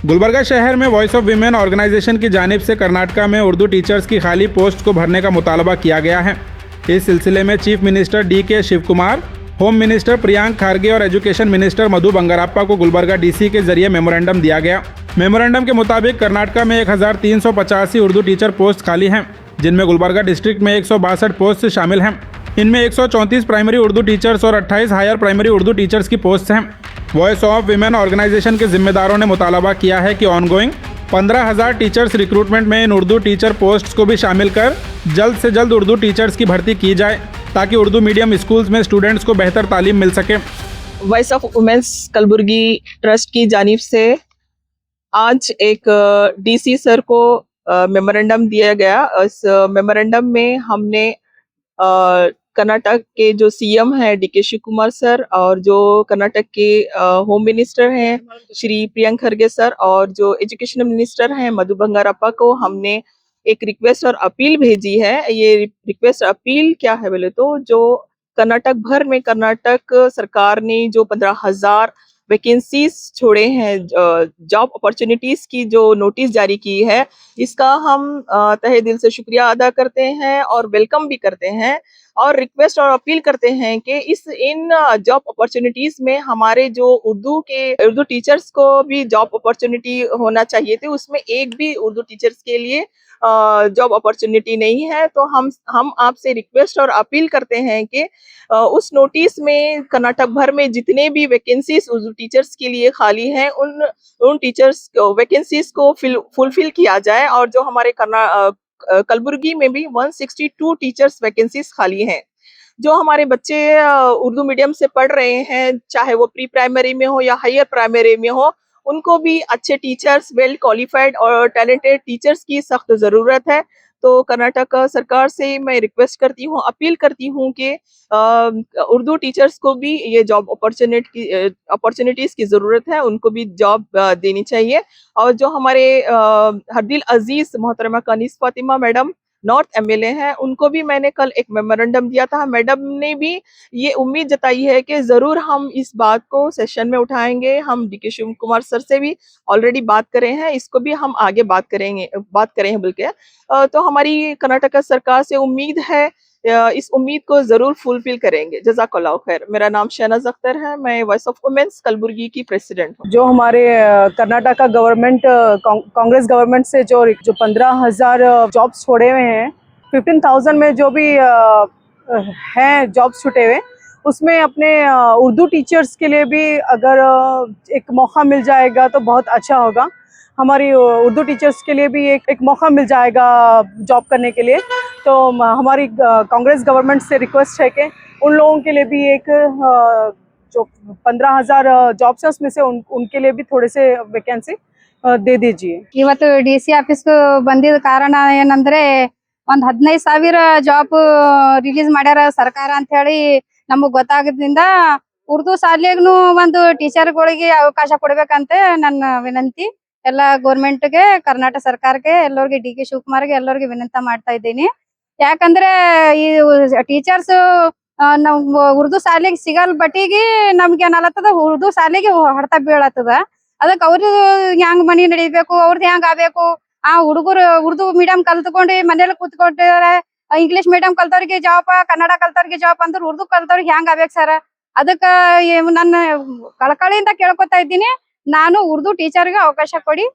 गुलबर्गा शहर में voice of women organisation की जानिब से कर्नाटका में उर्दू टीचर्स की खाली पोस्ट को भरने का मुतालबा किया गया है। इस सिलसिले में chief minister DK Shiv Kumar, home minister Priyank Kharge और एजुकेशन मिनिस्टर मधु बंगारप्पा को गुलबर्गा DC के जरिए मेमोरेंडम दिया गया। मेमोरेंडम के मुताबिक कर्नाटका में 1385 उर्दू टीचर पोस्ट खाली हैं, जिनमें गुलबर्गा डिस्ट्रिक्ट में 162 पोस्ट शामिल हैं। इनमें 134 प्राइमरी उर्दू टीचर्स और 28 हायर प्राइमरी उर्दू टीचर्स की पोस्ट हैं। वॉइस ऑफ विमेन ऑर्गेनाइजेशन के जिम्मेदारों ने मुतालबा किया है कि ऑनगोइंग 15,000 टीचर्स रिक्रूटमेंट में इन उर्दू टीचर पोस्ट्स को भी शामिल कर जल्द से जल्द उर्दू टीचर्स की भर्ती की जाए, ताकि उर्दू मीडियम स्कूल्स में स्टूडेंट्स को बेहतर तालीम मिल सके। Voice of womens Kalaburagi trust की जानिब से आज एक DC सर को मेमोरेंडम दिया गया। इस मेमोरेंडम में हमने कर्नाटक के जो CM है DK शिव कुमार सर, और जो कर्नाटक के होम मिनिस्टर हैं श्री प्रियंक खरगे सर, और जो एजुकेशन मिनिस्टर हैं मधु बंगारप्पा को हमने एक रिक्वेस्ट और अपील भेजी है। ये रिक्वेस्ट अपील क्या है बोले तो, जो कर्नाटक भर में कर्नाटक सरकार ने जो 15,000 वैकेंसीज छोड़े हैं, जॉब अपॉर्चुनिटीज की जो नोटिस जारी की है, इसका हम तहे दिल से शुक्रिया अदा करते हैं और वेलकम भी करते हैं, और रिक्वेस्ट और अपील करते हैं कि इन जॉब अपॉर्चुनिटीज में हमारे जो उर्दू टीचर्स को भी जॉब अपॉर्चुनिटी होना चाहिए थे, उसमें एक भी उर्दू टीचर्स के लिए जॉब अपॉर्चुनिटी नहीं है। तो हम आपसे रिक्वेस्ट और अपील करते हैं कि उस नोटिस में कर्नाटक भर में जितने भी वैकेंसीज उर्दू टीचर्स के लिए खाली हैं, उन टीचर्स वैकेंसीज को फुलफिल किया जाए, और जो हमारे कलबुर्गी में भी 162 टीचर्स वैकेंसीज खाली हैं। जो हमारे बच्चे उर्दू मीडियम से पढ़ रहे हैं, चाहे वो प्री प्राइमरी में हो या हायर प्राइमरी में हो, उनको भी अच्छे टीचर्स, वेल क्वालिफाइड और टैलेंटेड टीचर्स की सख्त ज़रूरत है। तो कर्नाटक सरकार से मैं रिक्वेस्ट करती हूँ, अपील करती हूँ कि उर्दू टीचर्स को भी ये जॉब अपॉर्चुनिटीज़ की ज़रूरत है, उनको भी जॉब देनी चाहिए। और जो हमारे हरदिल अजीज़ मोहतरमा Kaneez Fatima madam north MLA हैं, उनको भी मैंने कल एक मेमोरेंडम दिया था। मैडम ने भी ये उम्मीद जताई है कि ज़रूर हम इस बात को सेशन में उठाएंगे। हम DK शिव कुमार सर से भी ऑलरेडी बात करे हैं, इसको भी हम आगे बात करें बल्कि। तो हमारी कर्नाटक सरकार से उम्मीद है, इस उम्मीद को जरूर फुलफिल करेंगे। जज़ाकल्लाह खैर। मेरा नाम शहनाज अख्तर है, मैं वॉइस ऑफ वुमेन्स कलबुर्गी की प्रेसिडेंट हूँ। जो हमारे कर्नाटक गवर्नमेंट, कांग्रेस गवर्नमेंट से जो 15,000 जॉब्स छोड़े हुए हैं, 15,000 में जो भी हैं जॉब्स छूटे हुए, उसमें अपने उर्दू टीचर्स के लिए भी अगर एक मौका मिल जाएगा तो बहुत अच्छा होगा। हमारी उर्दू टीचर्स के लिए भी एक मौका मिल जाएगा जॉब करने के लिए। तो हमारी कांग्रेस गवर्नमेंट से रिक्वेस्ट है कि उन लोगों के लिए भी एक जो 15,000 जॉब्स हैं उसमें से उनके लिए भी थोड़े से वैकेंसी दे दीजिए। ಇವತ್ತು DC ಆಫೀಸ್ ಬಂದಿದ್ದ ಕಾರಣ ಏನಂದ್ರೆ ಒಂದ್ 15,000 ಜಾಬ್ ರಿಲೀಸ್ ಮಾಡ್ಯಾರ ಸರ್ಕಾರ ಅಂತ ಹೇಳಿ ನಮಗ್ ಗೊತ್ತಾಗದ್ರಿಂದ ಉರ್ದು ಶಾಲೆಗೂ ಒಂದು ಟೀಚರ್ಗಳಿಗೆ ಅವಕಾಶ ಕೊಡ್ಬೇಕಂತ ನನ್ನ ವಿನಂತಿ ಎಲ್ಲ ಗೌರ್ಮೆಂಟ್ಗೆ, ಕರ್ನಾಟಕ ಸರ್ಕಾರಕ್ಕೆ, ಎಲ್ಲರಿಗೆ DK ಶಿವಕುಮಾರ್ಗೆ ಎಲ್ಲರಿಗೆ ವಿನಂತಿ ಮಾಡ್ತಾ ಇದ್ದೀನಿ। ಯಾಕಂದ್ರೆ ಈ ಟೀಚರ್ಸ್ ನಾವು ಉರ್ದು ಶಾಲೆಗೆ ಸಿಗಲ್ ಬಟ್ಟಿಗೆ ನಮ್ಗೆ ಏನಾಗ್ತದ, ಉರ್ದು ಶಾಲೆಗೆ ಹೊಡ್ತಾ ಬೀಳತ್ತದ। ಅದಕ್ಕೆ ಅವ್ರು ಹೆಂಗ್ ಮನಿ ನಡಿಬೇಕು, ಅವ್ರದ್ದು ಹೆಂಗ್ ಆಗ್ಬೇಕು, ಆ ಹುಡುಗರು ಉರ್ದು ಮೀಡಿಯಂ ಕಲ್ತ್ಕೊಂಡು ಮನೇಲಿ ಕೂತ್ಕೊಂಡಿದ್ದಾರೆ, ಇಂಗ್ಲಿಷ್ ಮೀಡಿಯಂ ಕಲ್ತವ್ರಿಗೆ ಜಾಬ್, ಕನ್ನಡ ಕಲ್ತವ್ರಿಗೆ ಜಾಬ್ ಅಂದ್ರೆ ಉರ್ದು ಕಲ್ತವ್ರಿಗೆ ಹೆಂಗ್ ಆಗ್ಬೇಕು ಸರ್? ಅದಕ್ಕ ನನ್ನ ಕಳಕಳಿಯಿಂದ ಕೇಳ್ಕೊತಾ ಇದ್ದೀನಿ, ನಾನು ಉರ್ದು ಟೀಚರ್ಗೆ ಅವಕಾಶ ಕೊಡಿ,